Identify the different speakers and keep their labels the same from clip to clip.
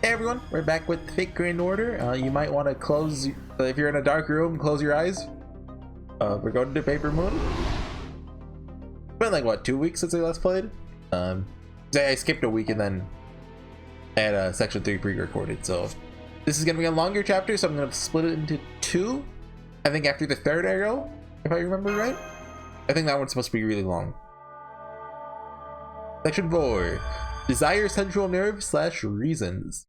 Speaker 1: Hey everyone, we're back with Fake Grand Order. You might want to close, if you're in a dark room, close your eyes. We're going to Paper Moon. It's been like, what, 2 weeks since we last played? I skipped a week and then had Section 3 pre-recorded, so this is going to be a longer chapter, so I'm going to split it into 2. I think after the 3rd arrow, if I remember right. I think that one's supposed to be really long. Section 4. Desire central nerve / reasons.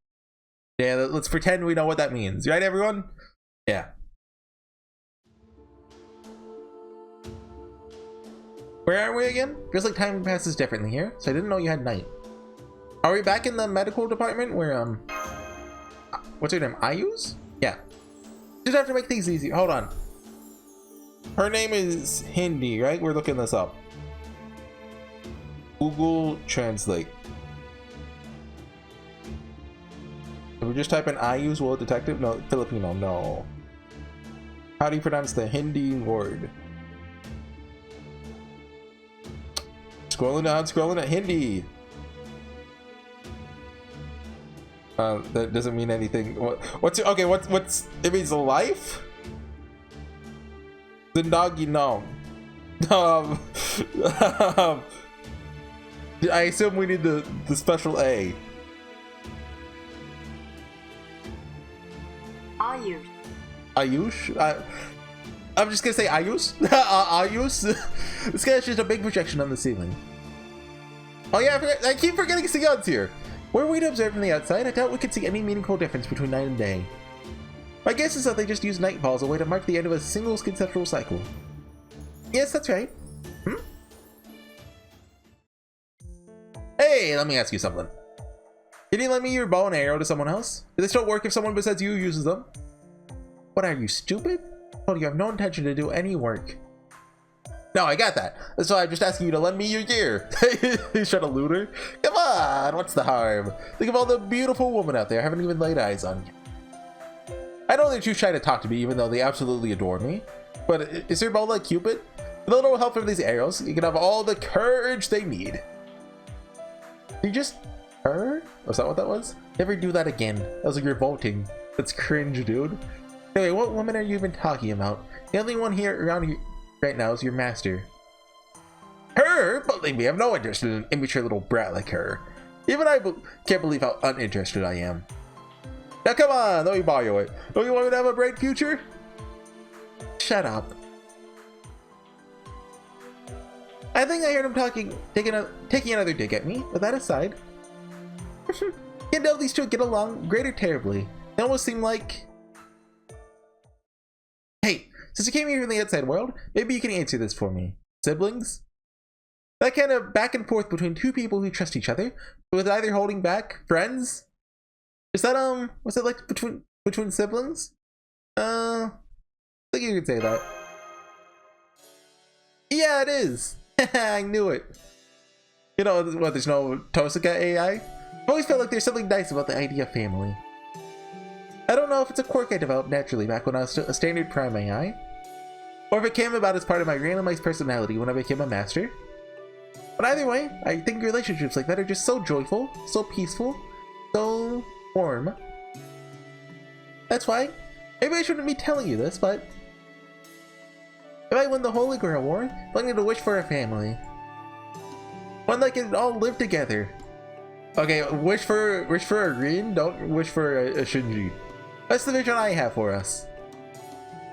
Speaker 1: Yeah, let's pretend we know what that means. Right, everyone? Yeah. Where are we again? Feels like time passes differently here, so I didn't know you had night. Are we back in the medical department where, what's her name? HorseyEatYou? Yeah. Just have to make things easier. Hold on. Her name is Hindi, right? We're looking this up. Google Translate. If we just type in HorseyEatYou, will it detect it? No, Filipino, no. How do you pronounce the Hindi word? Scrolling down, scrolling at Hindi. That doesn't mean anything. What's okay? What's it means life? Zindagi, no. I assume we need the special A.
Speaker 2: Ayush.
Speaker 1: Ayush? I'm just gonna say Ayush. Ayush. This guy's just a big projection on the ceiling. Oh yeah, I keep forgetting Sion's here. Were we to observe from the outside, I doubt we could see any meaningful difference between night and day. My guess is that they just use nightfall as a way to mark the end of a single conceptual cycle. Yes, that's right. Hey, let me ask you something. Can you lend me your bow and arrow to someone else? Do they still work if someone besides you uses them? What, are you stupid? Oh, you have no intention to do any work. No, I got that. That's why I'm just asking you to lend me your gear. He's trying to loot her. Come on, what's the harm? Think of all the beautiful women out there I haven't even laid eyes on. I know they're too shy to talk to me, even though they absolutely adore me. But is your bow like Cupid? With a little help from these arrows, you can have all the courage they need. You just her? Was that what that was? Never do that again. That was like revolting. That's cringe, dude. Anyway, what woman are you even talking about? The only one here around here right now is your master. Her? Believe me, I'm no interest in an immature little brat like her. Even I can't believe how uninterested I am. Now come on, let me borrow it. Don't you want me to have a bright future? Shut up. I think I heard him taking another dig at me. With that aside, can't know if these two get along great or terribly. They almost seem like... Hey, since you came here from the outside world, maybe you can answer this for me. Siblings? That kind of back and forth between two people who trust each other, with either holding back. Friends? Is that, what's it like between siblings? I think you could say that. Yeah, it is. I knew it. You know what, there's no Tosaka AI? I've always felt like there's something nice about the idea of family. I don't know if it's a quirk I developed naturally back when I was a standard prime AI, or if it came about as part of my randomized personality when I became a master. But either way, I think relationships like that are just so joyful, so peaceful, so warm. That's why, maybe I shouldn't be telling you this, but if I win the Holy Grail War, I'm planning to wish for a family. One that can all live together. Okay, wish for a Rin, don't wish for a Shinji. That's the vision I have for us.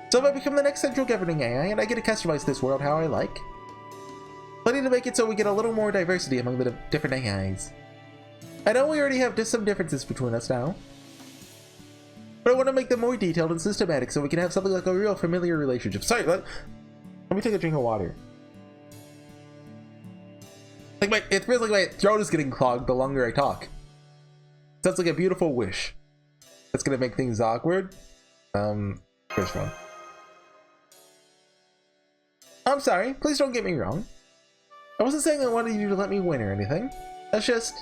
Speaker 1: So if I become the next central governing AI and I get to customize this world how I like, planning to make it so we get a little more diversity among the different AIs. I know we already have just some differences between us now, but I want to make them more detailed and systematic so we can have something like a real familiar relationship. Sorry, let me take a drink of water. It feels like my throat is getting clogged the longer I talk. Sounds like a beautiful wish. That's gonna make things awkward. First one. I'm sorry, please don't get me wrong. I wasn't saying I wanted you to let me win or anything. That's just...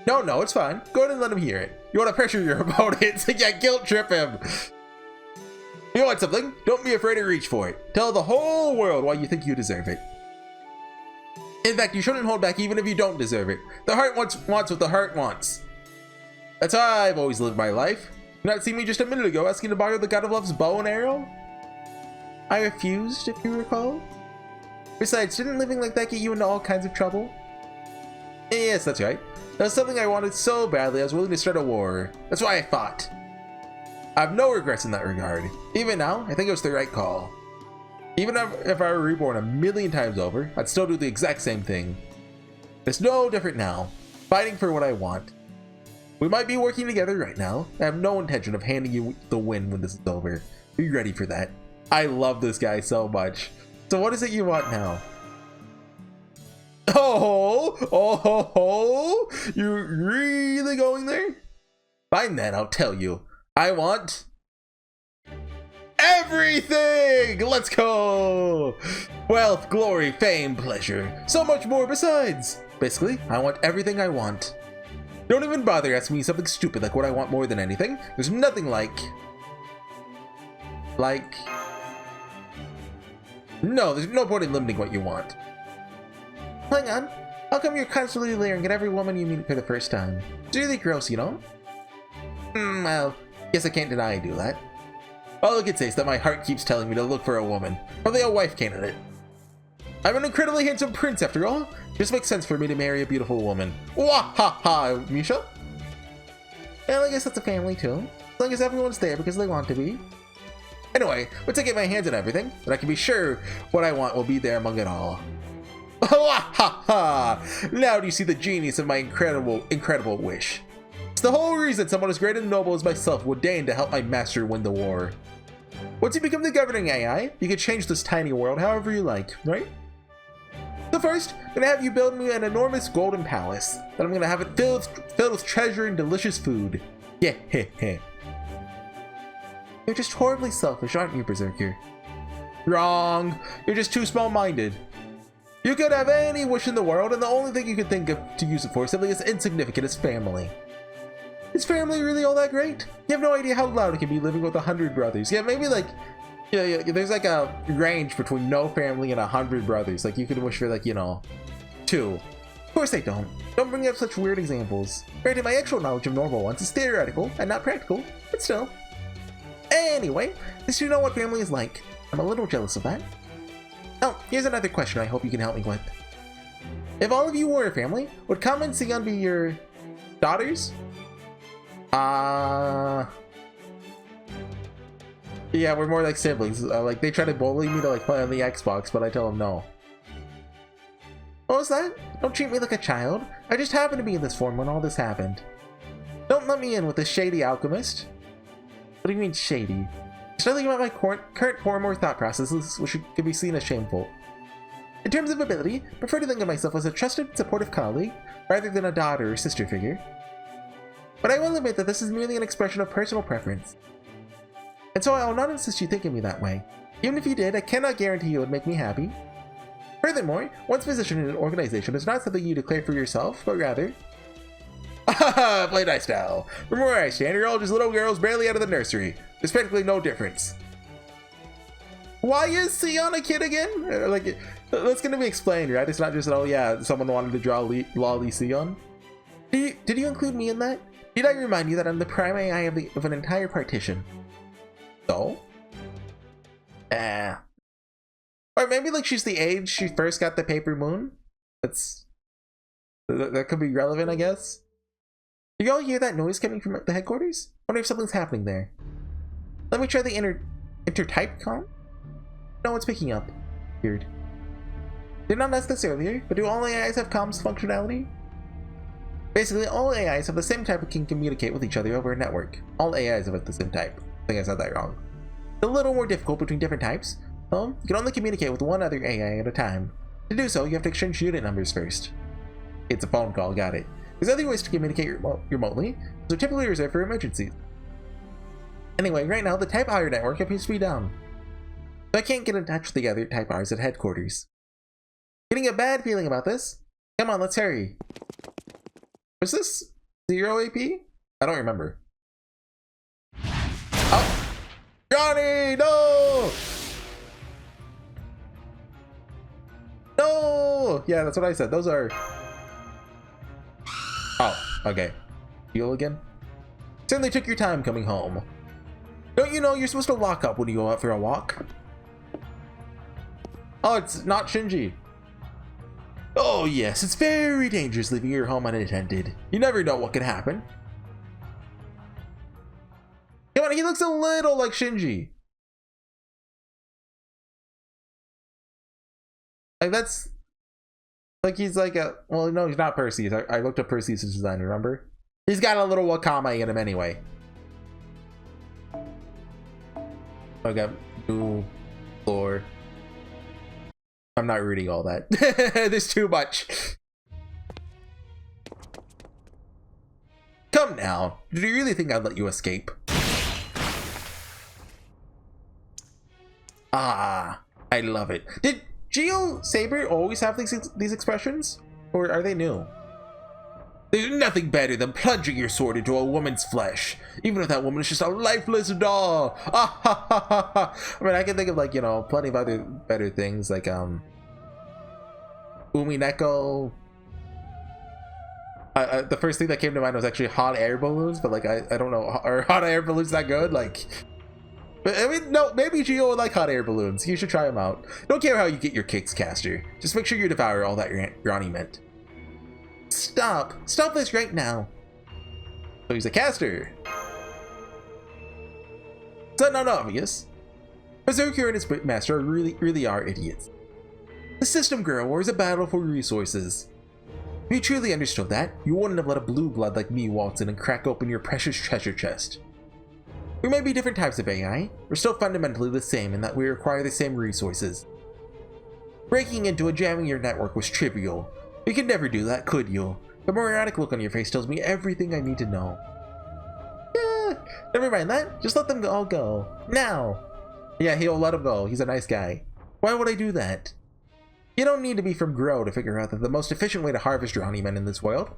Speaker 1: No, it's fine. Go ahead and let him hear it. You want to pressure your opponent? Yeah, guilt trip him. You want something? Don't be afraid to reach for it. Tell the whole world why you think you deserve it. In fact, you shouldn't hold back even if you don't deserve it. The heart wants what the heart wants. That's how I've always lived my life. You not see me just a minute ago asking to borrow the God of Love's bow and arrow? I refused, if you recall. Besides, didn't living like that get you into all kinds of trouble? Yes, that's right. That was something I wanted so badly I was willing to start a war. That's why I fought. I have no regrets in that regard. Even now, I think it was the right call. Even if I were reborn a million times over, I'd still do the exact same thing. It's no different now. Fighting for what I want. We might be working together right now. I have no intention of handing you the win when this is over. Be ready for that. I love this guy so much. So what is it you want now? Oh, you're really going there? Fine then, I'll tell you. I want everything! Let's go! Wealth, glory, fame, pleasure. So much more besides. Basically, I want everything I want. Don't even bother asking me something stupid like what I want more than anything. There's nothing no, there's no point in limiting what you want. Hang on. How come you're constantly leering at every woman you meet for the first time? It's really gross, you know? Well, guess I can't deny I do that. All I can say is that my heart keeps telling me to look for a woman. Probably a wife candidate. I'm an incredibly handsome prince after all. Just makes sense for me to marry a beautiful woman. Wah ha ha, Misha. Well, I guess that's a family too. As long as everyone's there because they want to be. Anyway, once I get my hands on everything, then I can be sure what I want will be there among it all. Wah ha ha! Now do you see the genius of my incredible wish? It's the whole reason someone as great and noble as myself would deign to help my master win the war. Once you become the governing AI, you can change this tiny world however you like, right? So first, I'm gonna have you build me an enormous golden palace. Then I'm gonna have it filled with treasure and delicious food. Yeah, heh heh. You're just horribly selfish, aren't you, Berserker? Wrong. You're just too small-minded. You could have any wish in the world, and the only thing you could think of to use it for is something as insignificant as family. Is family really all that great? You have no idea how loud it can be living with 100 brothers. Yeah, maybe like, yeah, there's like a range between no family and 100 brothers. Like you could wish for like, 2. Of course I don't. Don't bring up such weird examples. Granted, my actual knowledge of normal ones is theoretical and not practical, but still. Anyway, since you know what family is like, I'm a little jealous of that. Oh, here's another question I hope you can help me with. If all of you were a family, would Kama and Sion be your daughters? Yeah, we're more like siblings. Like they try to bully me to like play on the Xbox, but I tell them no. What was that? Don't treat me like a child. I just happened to be in this form when all this happened. Don't let me in with this shady alchemist. What do you mean shady? There's nothing about my current form or thought processes which could be seen as shameful. In terms of ability, I prefer to think of myself as a trusted, supportive colleague, rather than a daughter or sister figure. But I will admit that this is merely an expression of personal preference. And so I will not insist you think of me that way. Even if you did, I cannot guarantee it would make me happy. Furthermore, one's position in an organization is not something you declare for yourself, but rather... Play nice now. From where I stand, you're all just little girls barely out of the nursery. There's practically no difference. Why is Sion a kid again? Like, that's gonna be explained, right? It's not just, oh yeah, someone wanted to draw Lolly Sion. Did you include me in that? Did I remind you that I'm the prime AI of an entire partition? So? Or maybe like she's the age she first got the paper moon? That could be relevant, I guess. Do you all hear that noise coming from the headquarters? Wonder if something's happening there. Let me try the intertype comm? No one's picking up. Weird. Did not ask this earlier, but do all AIs have comms functionality? Basically, all AIs have the same type and can communicate with each other over a network. All AIs have the same type. I think I said that wrong. It's a little more difficult between different types. You can only communicate with one other AI at a time. To do so, you have to exchange unit numbers first. It's a phone call, got it. There's other ways to communicate remotely, so typically reserved for emergencies. Anyway, right now the Type R network appears to be down. So I can't get in touch with the other Type Rs at headquarters. Getting a bad feeling about this? Come on, let's hurry. Was this 0 AP? I don't remember. Oh! Johnny, no! No! Yeah, that's what I said. Those are... Oh, okay. Heal again? Certainly took your time coming home. Don't you know you're supposed to lock up when you go out for a walk? Oh, it's not Shinji. Oh yes, it's very dangerous leaving your home unattended. You never know what could happen. Come on, he looks a little like Shinji. Like that's like he's like a, well no, he's not Perseus. I looked up Perseus' design, remember? He's got a little Wakama in him anyway. I got blue floor. I'm not reading all that. There's too much. Come now. Did you really think I'd let you escape? Ah, I love it. Did Geo Saber always have these expressions? Or are they new? There's nothing better than plunging your sword into a woman's flesh, even if that woman is just a lifeless doll. Ah, ha, ha, ha, ha. I mean, I can think of like, you know, plenty of other better things like Umineko. The first thing that came to mind was actually hot air balloons, but like I don't know, are hot air balloons that good? Like, but I mean, no, maybe Geo would like hot air balloons. You should try them out. Don't care how you get your kicks, Caster. Just make sure you devour all that Ronnie meant. Stop this right now. So he's a caster. Is that not obvious? Berserker and his master really are idiots. The system girl war is a battle for resources. If you truly understood that, you wouldn't have let a blue blood like me waltz in and crack open your precious treasure chest. We may be different types of AI, we're still fundamentally the same in that we require the same resources. Breaking into and jamming your network was trivial. You could never do that, could you? The moronic look on your face tells me everything I need to know. Never mind that. Just let them all go. Now! Yeah, he'll let him go. He's a nice guy. Why would I do that? You don't need to be from Grow to figure out that the most efficient way to harvest Drowning Men in this world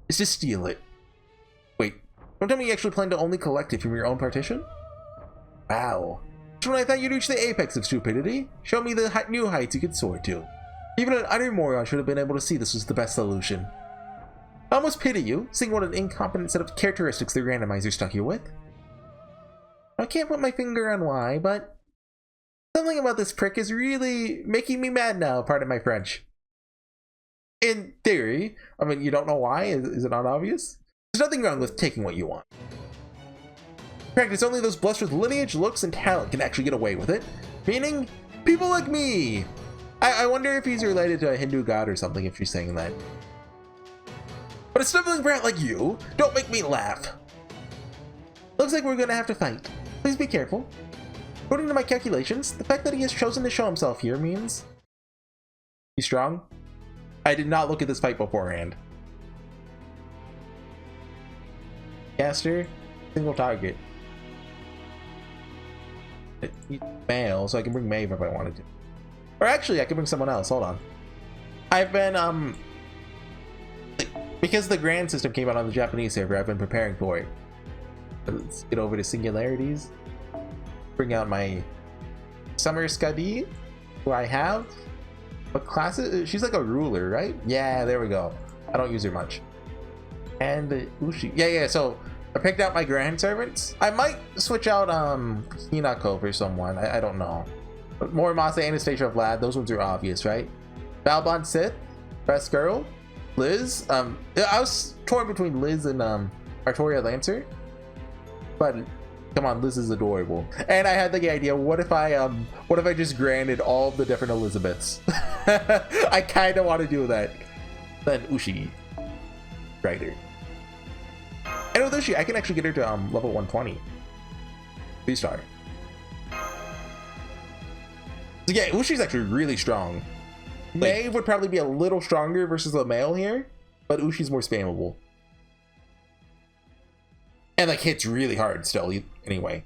Speaker 1: is to steal it. Wait, don't tell me you actually plan to only collect it from your own partition? Wow. Just when I thought you'd reach the apex of stupidity, show me the new heights you could soar to. Even an utter moron should have been able to see this was the best solution. I almost pity you, seeing what an incompetent set of characteristics the randomizer stuck you with. I can't put my finger on why, but something about this prick is really making me mad now, pardon my French. In theory, I mean, you don't know why? Is it not obvious? There's nothing wrong with taking what you want. In practice, only those blessed with lineage, looks, and talent can actually get away with it. Meaning, people like me! I wonder if he's related to a Hindu god or something if she's saying that. But a sniveling brat like you, don't make me laugh. Looks like we're gonna have to fight. Please be careful. According to my calculations, the fact that he has chosen to show himself here means he's strong. I did not look at this fight beforehand. Caster, single target. He's male, so I can bring Maeve if I wanted to. Or actually, I could bring someone else. Hold on. I've been, because the Grand system came out on the Japanese server, I've been preparing for it. Let's get over to singularities. Bring out my Summer Skadi, who I have. What class is she's like a ruler, right? Yeah, there we go. I don't use her much. And Ushi. Yeah, so I picked out my Grand Servants. I might switch out Hinako for someone. I don't know. But Morimasa, Anastasia, Vlad, those ones are obvious, right? Balbon Sith, Best Girl, Liz. I was torn between Liz and Artoria Lancer. But come on, Liz is adorable. And I had the idea, what if I just granted all of the different Elizabeths? I kinda want to do that. Then Ushi. Writer. And with Ushi, I can actually get her to level 120. 3-star. So yeah, Ushi's actually really strong. Maeve would probably be a little stronger versus the male here, but Ushi's more spammable. And like hits really hard still, anyway.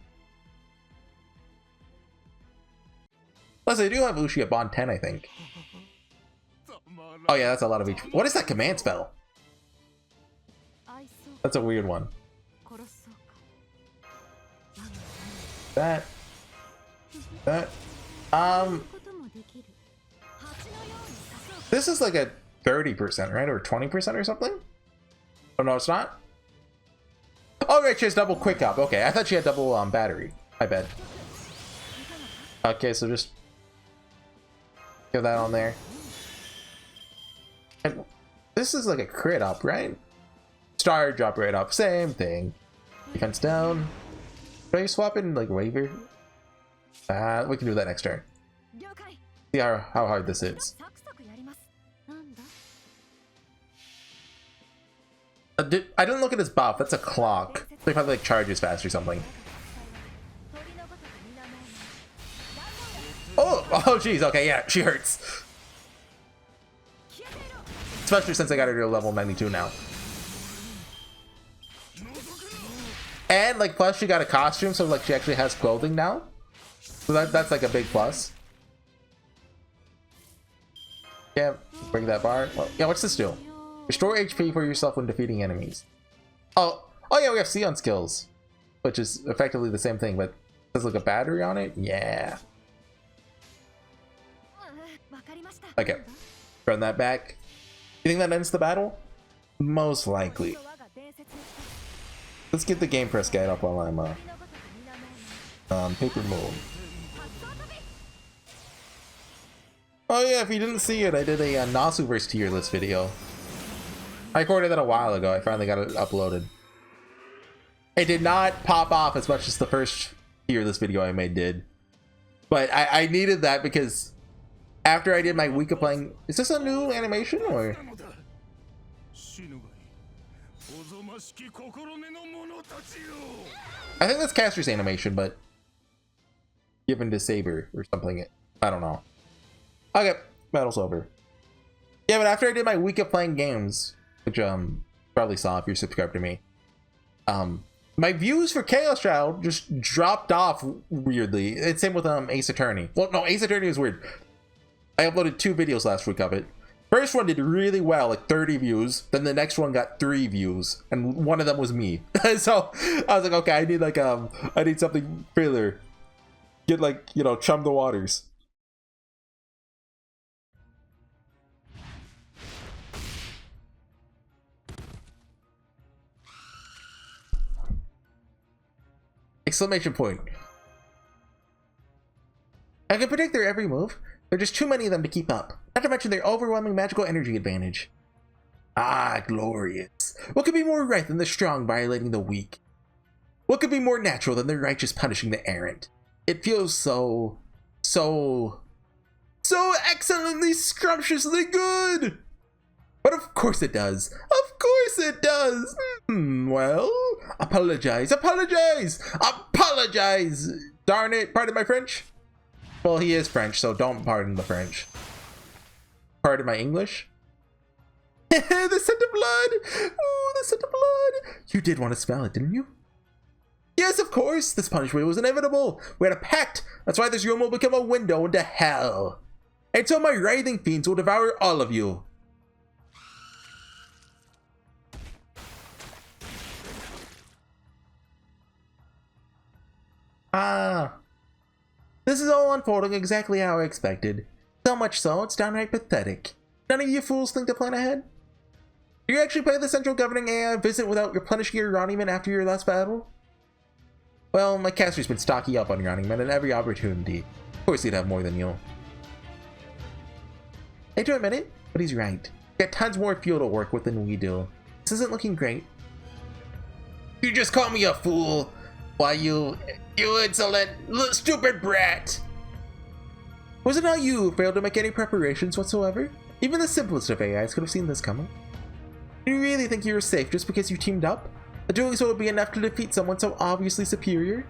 Speaker 1: Plus I do have Ushi at bond 10, I think. Oh yeah, that's a lot of HP. What is that command spell? That's a weird one. That. This is like a 30%, right? Or 20% or something? Oh no, it's not? Oh, right, she has double quick up. Okay, I thought she had double battery. I bet. Okay, so just give that on there. And this is like a crit up, right? Star drop right up, same thing. Defense down. Should I swap in like waiver? We can do that next turn. See how hard this is. I didn't look at his buff. That's a clock. They probably like charges fast or something. Oh geez. Okay, yeah, she hurts. Especially since I got her to level 92 now. And like plus she got a costume, so like she actually has clothing now. So that's like a big plus. Yeah, bring that bar. Well, yeah, what's this do? Restore HP for yourself when defeating enemies. Oh yeah, we have Sion skills, which is effectively the same thing, but there's like a battery on it. Yeah. Okay, run that back. You think that ends the battle? Most likely. Let's get the game press guide up while I'm paper mold. Oh yeah, if you didn't see it, I did a Nasu vs tier list video. I recorded that a while ago. I finally got it uploaded. It did not pop off as much as the first tier list video I made did. But I needed that because after I did my week of playing... Is this a new animation or... I think that's Caster's animation, but given to Saber or something. I don't know. Okay, battle's over. Yeah, but after I did my week of playing games, which probably saw if you're subscribed to me, my views for Chaos Child just dropped off weirdly. It's same with Ace Attorney. Well, no, Ace Attorney is weird. I uploaded 2 videos last week of it. First one did really well, like 30 views. Then the next one got 3 views, and one of them was me. So I was like, okay, I need like I need something filler. Get like, you know, chum the waters. Exclamation point. I can predict their every move. There are just too many of them to keep up. Not to mention their overwhelming magical energy advantage. Ah, glorious. What could be more right than the strong violating the weak? What could be more natural than the righteous punishing the errant? It feels so excellently scrumptiously good! But of course it does. Of course it does. Well, apologize. Darn it. Pardon my French? Well, he is French, so don't pardon the French. Pardon my English? The scent of blood. Ooh, the scent of blood. You did want to smell it, didn't you? Yes, of course. This punishment was inevitable. We had a pact. That's why this room will become a window into hell. And so my writhing fiends will devour all of you. This is all unfolding exactly how I expected. So much so, it's downright pathetic. None of you fools think to plan ahead? Do you actually play the central governing AI visit without replenishing your Ronnyman after your last battle? Well, my caster's been stocking up on Ronnyman at every opportunity. Of course he'd have more than you. I hate to admit it, but he's right. We got tons more fuel to work with than we do. This isn't looking great. You just call me a fool! Why, you insolent, stupid brat! Was it not you who failed to make any preparations whatsoever? Even the simplest of AIs could have seen this coming. Do you really think you were safe just because you teamed up? That doing so would be enough to defeat someone so obviously superior?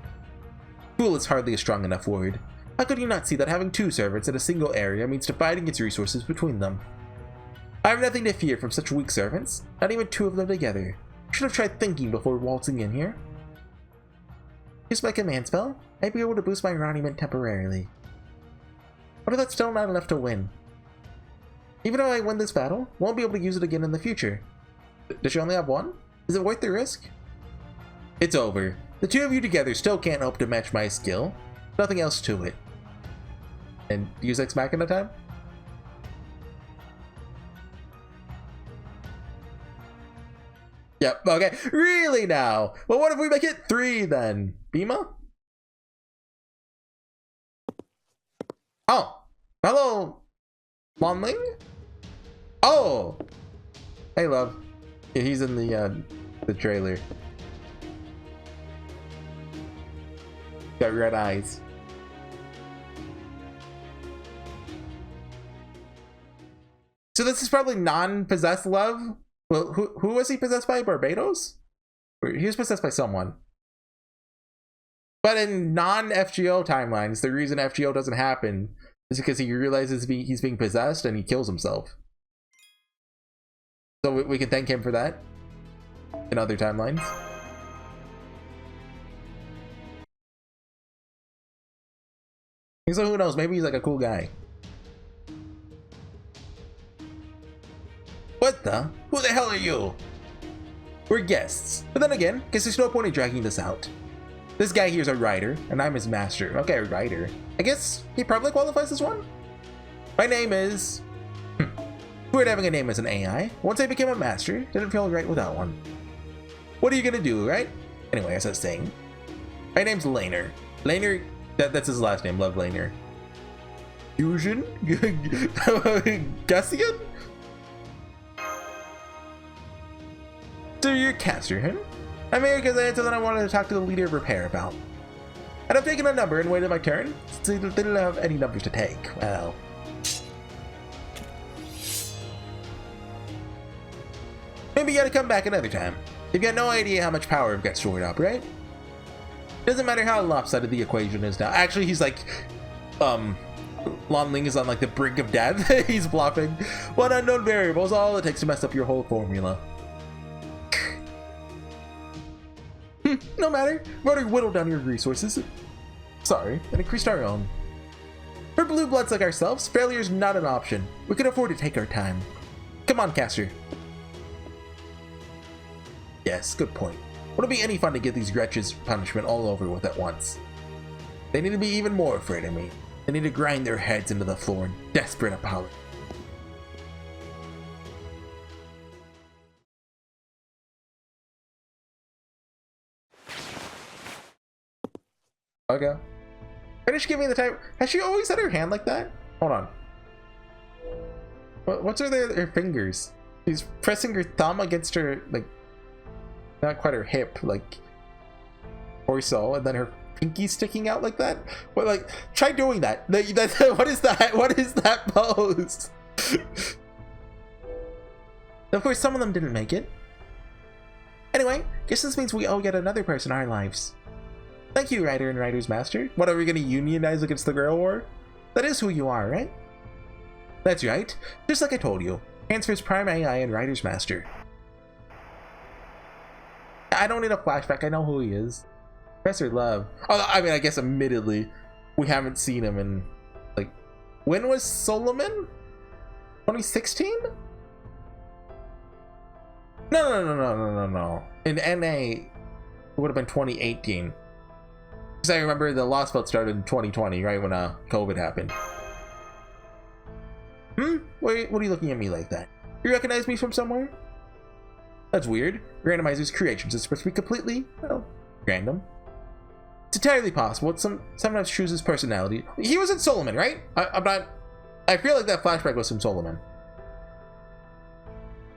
Speaker 1: Fool is hardly a strong enough word. How could you not see that having 2 servants in a single area means dividing its resources between them? I have nothing to fear from such weak servants, not even 2 of them together. You should have tried thinking before waltzing in here. Use my command spell. I'd be able to boost my Ronnyman temporarily. What if that's still not enough to win? Even though I win this battle, won't be able to use it again in the future. Does she only have 1? Is it worth the risk? It's over. The 2 of you together still can't hope to match my skill. Nothing else to it. And use Ex Machina time? Yep, okay. Really now? Well, what if we make it 3 then? Bima? Oh. Hello, Lonling? Oh. Hey, love. Yeah, he's in the trailer. Got red eyes. So this is probably non-possessed love? Well, who was he possessed by? Barbados? He was possessed by someone. But in non-FGO timelines, the reason FGO doesn't happen is because he realizes he's being possessed and he kills himself. So we can thank him for that in other timelines. So who knows? Maybe he's like a cool guy. What the? Who the hell are you? We're guests. But then again, guess there's no point in dragging this out. This guy here's a rider, and I'm his master. Okay, rider. I guess he probably qualifies as one? My name is... Weird having a name as an AI. Once I became a master, didn't feel right without one. What are you gonna do, right? Anyway, as I was saying, my name's Lainur. Lainur, that's his last name, Love Lainur. Fusion? Gussian? So you're a caster, huh? I'm here because I had something I wanted to talk to the leader of Repair about. And I've taken a number and waited my turn, since they didn't have any numbers to take. Well... maybe you gotta come back another time. You've got no idea how much power I've got stored up, right? Doesn't matter how lopsided the equation is now. Actually, he's like... Lonling is on like the brink of death. He's bluffing. One unknown variable is all it takes to mess up your whole formula. No matter. We've already whittled down your resources. Sorry, and increased our own. For blue bloods like ourselves, failure is not an option. We can afford to take our time. Come on, caster. Yes, good point. Would it be any fun to get these wretches punishment all over with at once? They need to be even more afraid of me. They need to grind their heads into the floor in desperate apology. Okay. Finish giving the type. Has she always had her hand like that? Hold on. What's her fingers? She's pressing her thumb against her, like, not quite her hip, like, torso, and then her pinky sticking out like that. But like, try doing that. What is that? What is that pose? Of course, some of them didn't make it. Anyway, guess this means we owe yet another person our lives. Thank you, Rider and Rider's Master. What, are we going to unionize against the Grail War? That is who you are, right? That's right. Just like I told you. Transfers Prime AI and Rider's Master. I don't need a flashback. I know who he is. Professor Love. Oh, I mean, I guess admittedly, we haven't seen him in, like, when was Solomon? 2016? No. In NA, it would have been 2018. Because I remember the Lost Boat started in 2020, right when COVID happened. What are you looking at me like that? You recognize me from somewhere? That's weird. Randomizer's creations is supposed to be completely, well, random. It's entirely possible. It sometimes chooses personality. He was in Solomon, right? I feel like that flashback was from Solomon.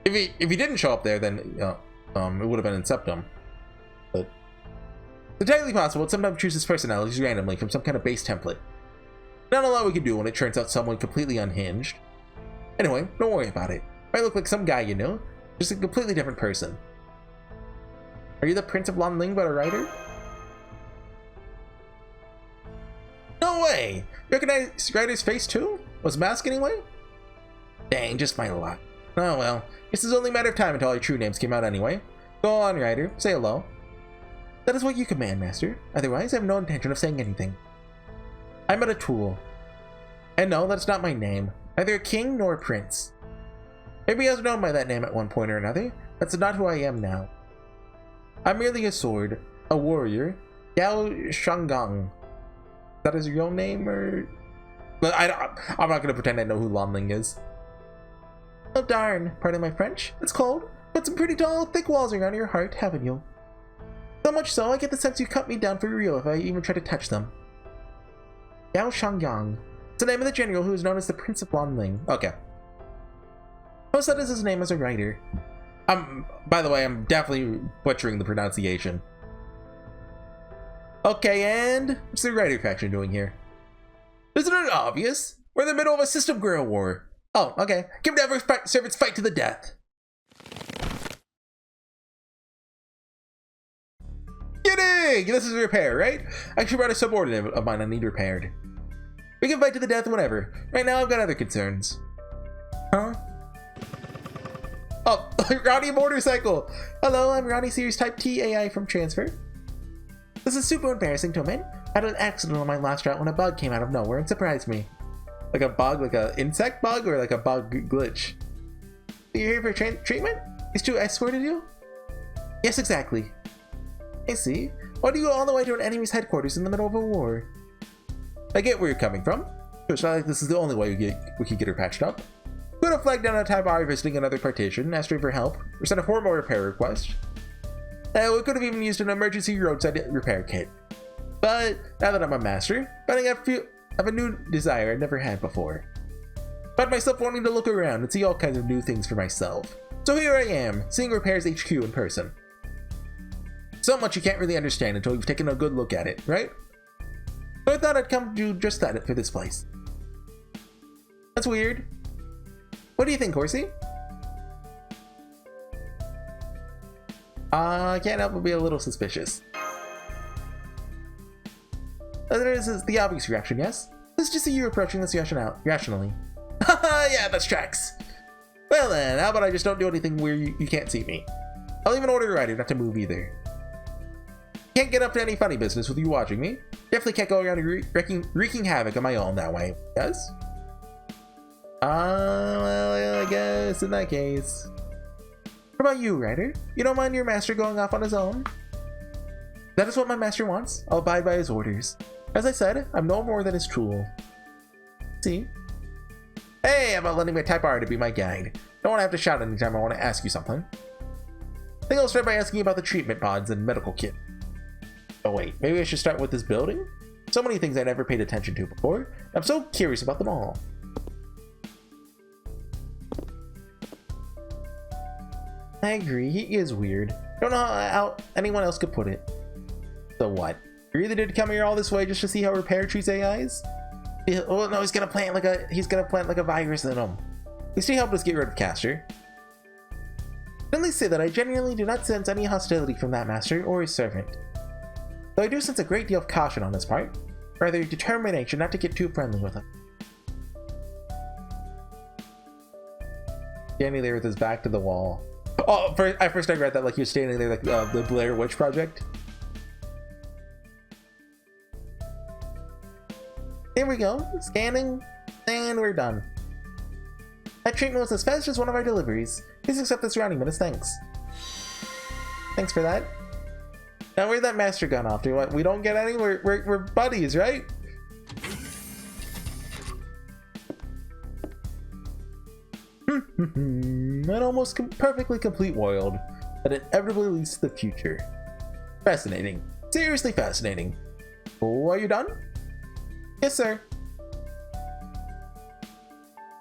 Speaker 1: If he didn't show up there, then it would have been in Septum. But it's entirely possible. It sometimes chooses personalities randomly from some kind of base template. Not a lot we can do when it turns out someone completely unhinged. Anyway, don't worry about it. Might look like some guy you know, just a completely different person. Are you the Prince of Lonling but a writer? No way! You recognize Ryder's face too? Was masked anyway? Dang, just my luck. Oh well, guess it's only a matter of time until our true names came out anyway. Go on, Ryder, say hello. That is what you command, Master. Otherwise, I have no intention of saying anything. I'm but a tool. And no, that's not my name. Neither a king nor a prince. Maybe I was known by that name at one point or another. That's not who I am now. I'm merely a sword, a warrior, Yao Shangang. That is your own name, or? But I'm not gonna pretend I know who Lonling is. Oh darn, pardon my French. It's cold. Put some pretty tall, thick walls around your heart, haven't you? So much so, I get the sense you cut me down for real if I even try to touch them. Yao Shangyang. It's the name of the general who is known as the Prince of Wanling. Okay. Most that is his name as a writer. By the way, I'm definitely butchering the pronunciation. Okay, and what's the writer faction doing here? Isn't it obvious? We're in the middle of a system guerrilla war. Oh, okay. Give them every servants fight to the death. Kidding! This is a repair, right? I actually brought a subordinate of mine I need repaired. We can fight to the death whenever. Right now, I've got other concerns. Huh? Oh, Ronnie Motorcycle! Hello, I'm Ronnie Series Type T AI from Transfer. This is super embarrassing, Tomen. I had an accident on my last route when a bug came out of nowhere and surprised me. Like a bug, like an insect bug, or like a bug glitch? You're here for treatment? These two escorted you? Yes, exactly. I see. Why do you go all the way to an enemy's headquarters in the middle of a war? I get where you're coming from. It's not like this is the only way we can get her patched up. Could have flagged down a Taibar visiting another partition, asked her for help, or sent a formal repair request. We could have even used an emergency roadside repair kit. But now that I'm a master, I have a new desire I never had before. I find myself wanting to look around and see all kinds of new things for myself. So here I am, seeing Repairs HQ in person. So much you can't really understand until you've taken a good look at it, right? So I thought I'd come do just that for this place. That's weird. What do you think, Horsey? I can't help but be a little suspicious. This is the obvious reaction, yes? Let's just see you approaching this rationally. Haha, yeah, that tracks. Well then, how about I just don't do anything where you can't see me? I'll even order a rider not to move either. Can't get up to any funny business with you watching me. Definitely can't go around wreaking havoc on my own that way, yes? Well, I guess in that case. What about you, Ryder? You don't mind your master going off on his own? That is what my master wants. I'll abide by his orders. As I said, I'm no more than his tool. See? Hey, I'm about letting my Type R to be my guide. Don't want to have to shout anytime I want to ask you something. I think I'll start by asking you about the treatment pods and medical kit. Oh wait, maybe I should start with this building? So many things I never paid attention to before. I'm so curious about them all. I agree, he is weird. Don't know how anyone else could put it. So what? You really did come here all this way just to see how Repair treats AIs? Oh no, he's gonna plant like a virus in them. At least he helped us get rid of Castor. At least say that I genuinely do not sense any hostility from that master or his servant. Though I do sense a great deal of caution on his part, rather determination not to get too friendly with him. Standing there with his back to the wall. Oh, at first I read that like he was standing there like the Blair Witch Project. Here we go, scanning, and we're done. That treatment was as fast as one of our deliveries. Please accept this rounding as thanks. Thanks for that. Now where'd that master gun off to? What? We don't get any? We're buddies, right? An almost perfectly complete world that inevitably leads to the future. Fascinating. Seriously fascinating. Oh, are you done? Yes, sir.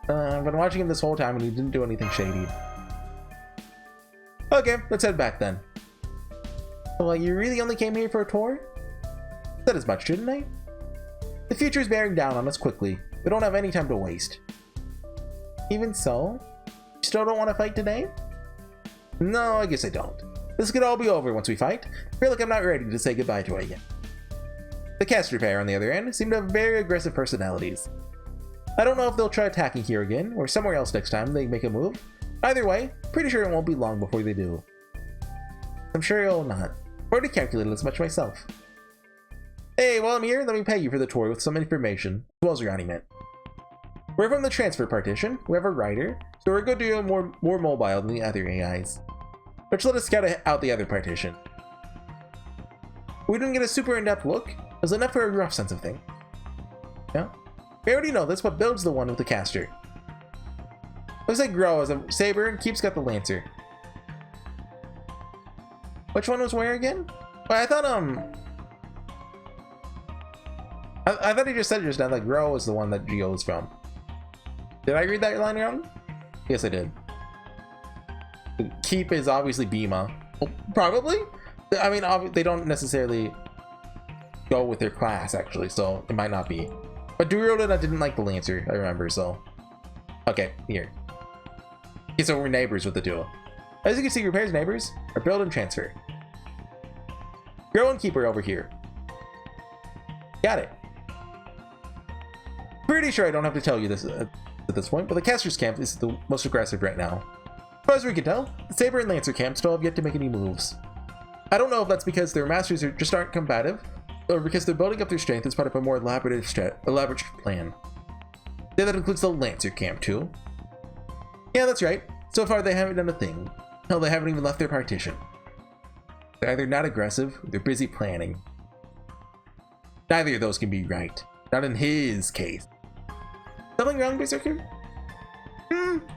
Speaker 1: I've been watching him this whole time and he didn't do anything shady. Okay, let's head back then. Well, you really only came here for a tour? Said as much, didn't I? The future is bearing down on us quickly. We don't have any time to waste. Even so? You still don't want to fight today? No, I guess I don't. This could all be over once we fight. I feel like I'm not ready to say goodbye to it yet. The Castor pair, on the other hand, seem to have very aggressive personalities. I don't know if they'll try attacking here again, or somewhere else next time they make a move. Either way, pretty sure it won't be long before they do. I'm sure it'll not. I've already calculated as much myself. Hey, while I'm here, let me pay you for the tour with some information, as well as your anime. We're from the transfer partition, we have a rider, so we're going to do more mobile than the other AIs. Which let us scout out the other partition. We didn't get a super in-depth look, it was enough for a rough sense of things. Yeah? We already know this, but builds the one with the Castor. Looks like Grow has a saber and Keep's got the Lancer. Which one was where again? Well, I thought I thought he just said just now that Grow is the one that Geo is from. Did I read that line wrong? Yes, I did. Keep is obviously Bima. Well, probably. I mean, they don't necessarily go with their class actually, so it might not be. But Duryodhana didn't like the Lancer, I remember. So, okay, here. Okay, so we're neighbors with the duo. As you can see, repairs neighbors are build and transfer. Grow and Keep are over here. Got it. Pretty sure I don't have to tell you this at this point, but the Caster's camp is the most aggressive right now. As far as we can tell, the Saber and Lancer camp still have yet to make any moves. I don't know if that's because their masters just aren't combative, or because they're building up their strength as part of a more elaborate plan. Yeah, that includes the Lancer camp too. Yeah, that's right. So far they haven't done a thing. Hell, they haven't even left their partition. They're either not aggressive, or they're busy planning. Neither of those can be right. Not in his case. Something wrong, Berserker?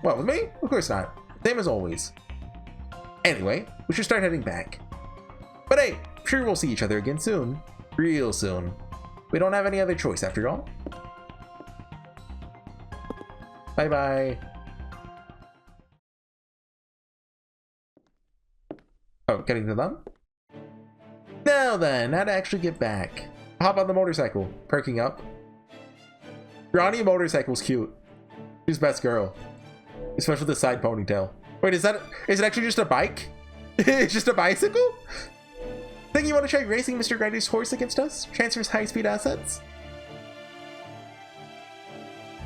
Speaker 1: What, with me? Of course not. Same as always. Anyway, we should start heading back. But hey, sure we'll see each other again soon. Real soon. We don't have any other choice after all. Bye-bye. Oh, getting to them? Now then, how to actually get back. Hop on the motorcycle, perking up. Ronnie motorcycle's cute. She's best girl. Especially the side ponytail. Wait, is it actually just a bike? It's just a bicycle? Think you want to try racing Mr. Grinder's horse against us? Transfers high-speed assets?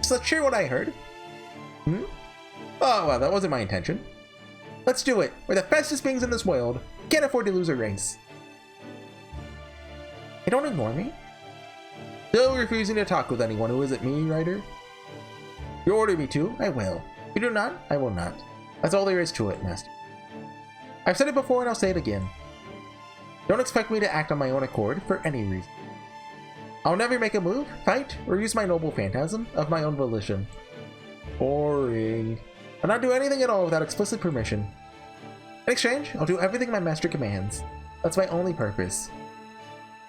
Speaker 1: So that's sure what I heard. Oh, well, that wasn't my intention. Let's do it. We're the fastest beings in this world. Can't afford to lose a race. Hey, don't ignore me. Still refusing to talk with anyone who isn't me, Ryder? You order me to, I will. If you do not, I will not. That's all there is to it, Master. I've said it before and I'll say it again. Don't expect me to act on my own accord for any reason. I'll never make a move, fight, or use my noble phantasm of my own volition. Boring. I'll not do anything at all without explicit permission. In exchange, I'll do everything my master commands. That's my only purpose.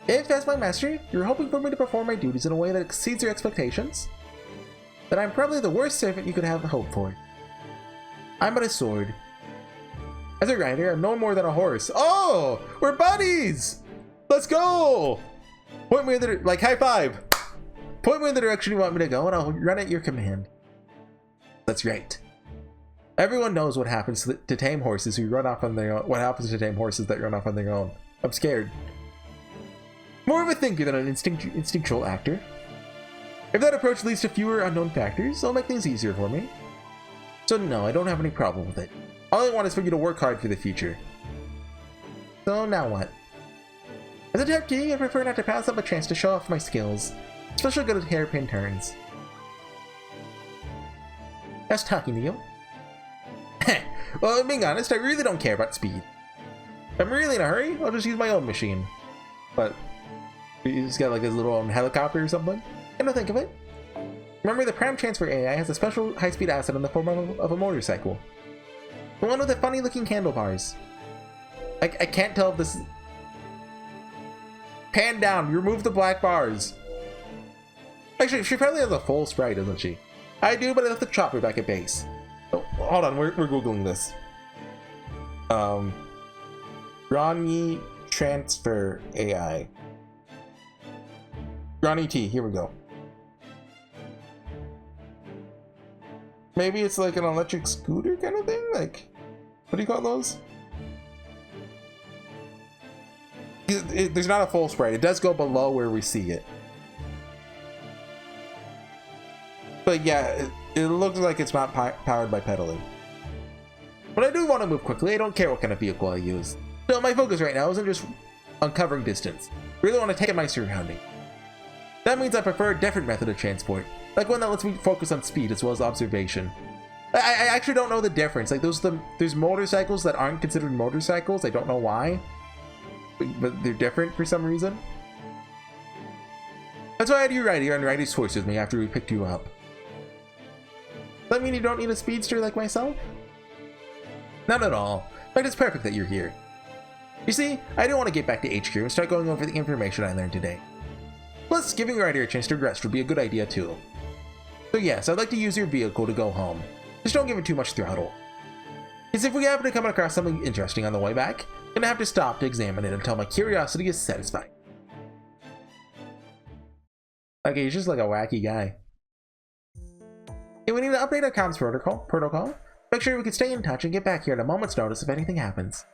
Speaker 1: If, as my master, you're hoping for me to perform my duties in a way that exceeds your expectations, then I'm probably the worst servant you could have hoped for. I'm but a sword. As a rider, I'm no more than a horse. Oh! We're buddies! Let's go! Point me in the... like, high five! Point me in the direction you want me to go and I'll run at your command. That's right. Everyone knows what happens to tame horses who run off on their own. What happens to tame horses that run off on their own. I'm scared. More of a thinker than an instinctual actor. If that approach leads to fewer unknown factors, it'll make things easier for me. So no, I don't have any problem with it. All I want is for you to work hard for the future. So now what? As a tech king, I prefer not to pass up a chance to show off my skills, especially good at hairpin turns. Nice talking to you. Well, being honest, I really don't care about speed. If I'm really in a hurry, I'll just use my own machine. But he's got like his little own helicopter or something. Come to think of it. Remember, the Pram Transfer AI has a special high-speed asset in the form of a motorcycle. The one with the funny-looking handlebars. I can't tell if this is... Pan down, remove the black bars. Actually, she probably has a full sprite, doesn't she? I do, but I left the chopper back at base. Oh, hold on, we're googling this. Ronnie Transfer AI. Ronnie T, here we go. Maybe it's like an electric scooter kind of thing? Like, what do you call those? There's not a full sprite. It does go below where we see it. But yeah, it looks like it's not powered by pedaling. But I do want to move quickly. I don't care what kind of vehicle I use. So my focus right now isn't just on covering distance. I really want to take in my surrounding. That means I prefer a different method of transport, like one that lets me focus on speed as well as observation. I actually don't know the difference. Like there's motorcycles that aren't considered motorcycles. I don't know why, but they're different for some reason. That's why I had you ride here and ride his horse with me after we picked you up. Does that mean you don't need a speedster like myself? Not at all. In fact, it's perfect that you're here. You see, I do want to get back to HQ and start going over the information I learned today. Plus, giving Ryder a chance to rest would be a good idea too. So yes, I'd like to use your vehicle to go home. Just don't give it too much throttle. Because if we happen to come across something interesting on the way back, I'm gonna have to stop to examine it until my curiosity is satisfied. Okay, he's just like a wacky guy. Okay, we need to update our comms protocol. Make sure we can stay in touch and get back here at a moment's notice if anything happens.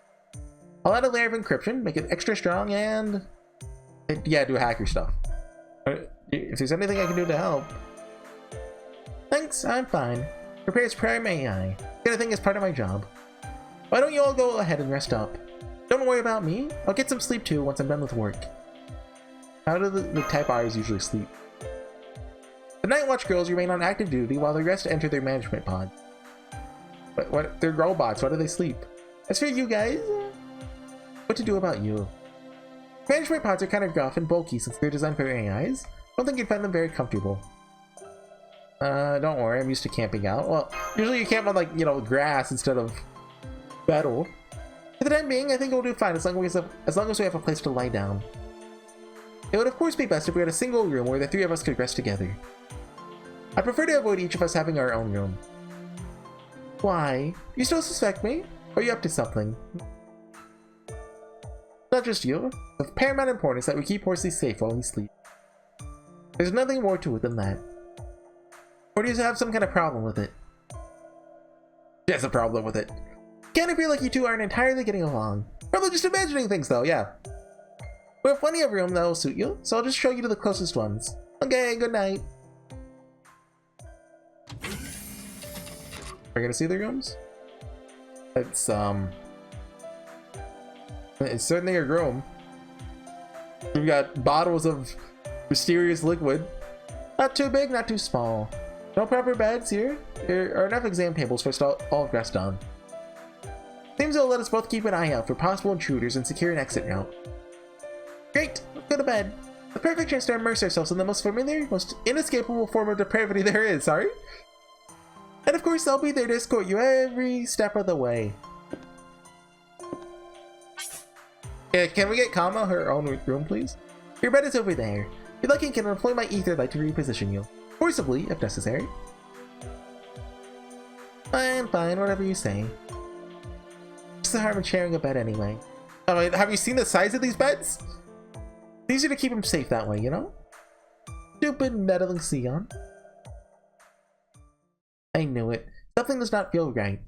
Speaker 1: I'll add a layer of encryption, make it extra strong, and yeah, do hacker stuff. If there's anything I can do to help. Thanks, I'm fine. Prepare as primary AI. The other thing is part of my job. Why don't you all go ahead and rest up? Don't worry about me. I'll get some sleep too once I'm done with work. How do the Type R's usually sleep? The Night Watch girls remain on active duty while the rest enter their management pod. What? They're robots. Why do they sleep? As for you guys, what to do about you? Management pods are kind of rough and bulky since they're designed for AIs. I don't think you'd find them very comfortable. Don't worry, I'm used to camping out. Well, usually you camp on, like, you know, grass instead of metal. For the time being, I think we'll do fine as long as we have a place to lie down. It would of course be best if we had a single room where the three of us could rest together. I prefer to avoid each of us having our own room. Why? Do you still suspect me? Or are you up to something? Not just you. Of paramount importance that we keep Horsey safe while we sleep. There's nothing more to it than that. Or do you have some kind of problem with it? She has a problem with it. Kind of feel like you two aren't entirely getting along. Probably just imagining things though, yeah. We have plenty of room that will suit you, so I'll just show you to the closest ones. Okay, good night. We're gonna see the rooms? It's certainly a room. We've got bottles of mysterious liquid. Not too big, not too small. No proper beds here. There are enough exam tables for us to all rest on. Seems it'll let us both keep an eye out for possible intruders and secure an exit route. Great, let's go to bed. The perfect chance to immerse ourselves in the most familiar, most inescapable form of depravity there is, sorry? And of course, I'll be there to escort you every step of the way. Yeah, can we get Kama her own room, please? Your bed is over there. If you'd like, I can employ my ether light to reposition you. Forcibly, if necessary. Fine, fine, whatever you say. What's the harm in sharing a bed anyway? I mean, have you seen the size of these beds? It's easier to keep them safe that way, you know? Stupid meddling Sion. I knew it. Something does not feel right. Is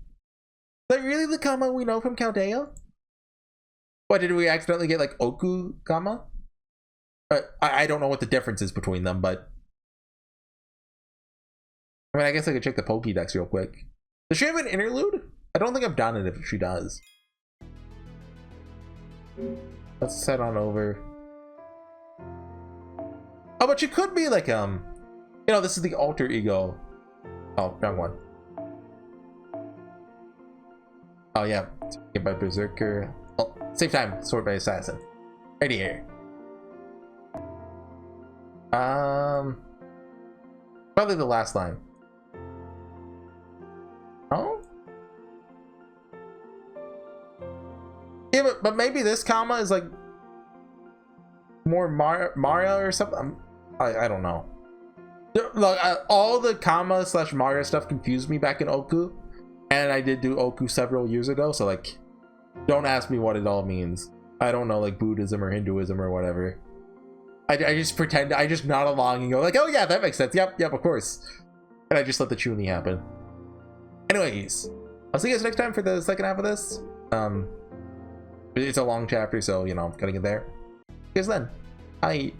Speaker 1: that really the Kama we know from Chaldea? What, did we accidentally get like Oku Kama? I don't know what the difference is between them, but I mean, I guess I could check the Pokédex real quick. Does she have an interlude? I don't think I've done it if she does. Let's head on over. Oh, but she could be like, you know, this is the alter ego. Oh, wrong one. Oh, yeah. Get by Berserker. Oh, same time. Sword by Assassin. Right here. Probably the last line. Oh? Yeah, but maybe this Kama is like more Maria or something. I don't know. Look, all the Kama / Maria stuff confused me back in Oku, and I did do Oku several years ago, so like, don't ask me what it all means. I don't know, like Buddhism or Hinduism or whatever. I just pretend, I just nod along and go like, oh yeah, that makes sense. Yep, of course. And I just let the chuny happen. Anyways, I'll see you guys next time for the second half of this. It's a long chapter, so, you know, I'm cutting it there. See you guys then. Bye.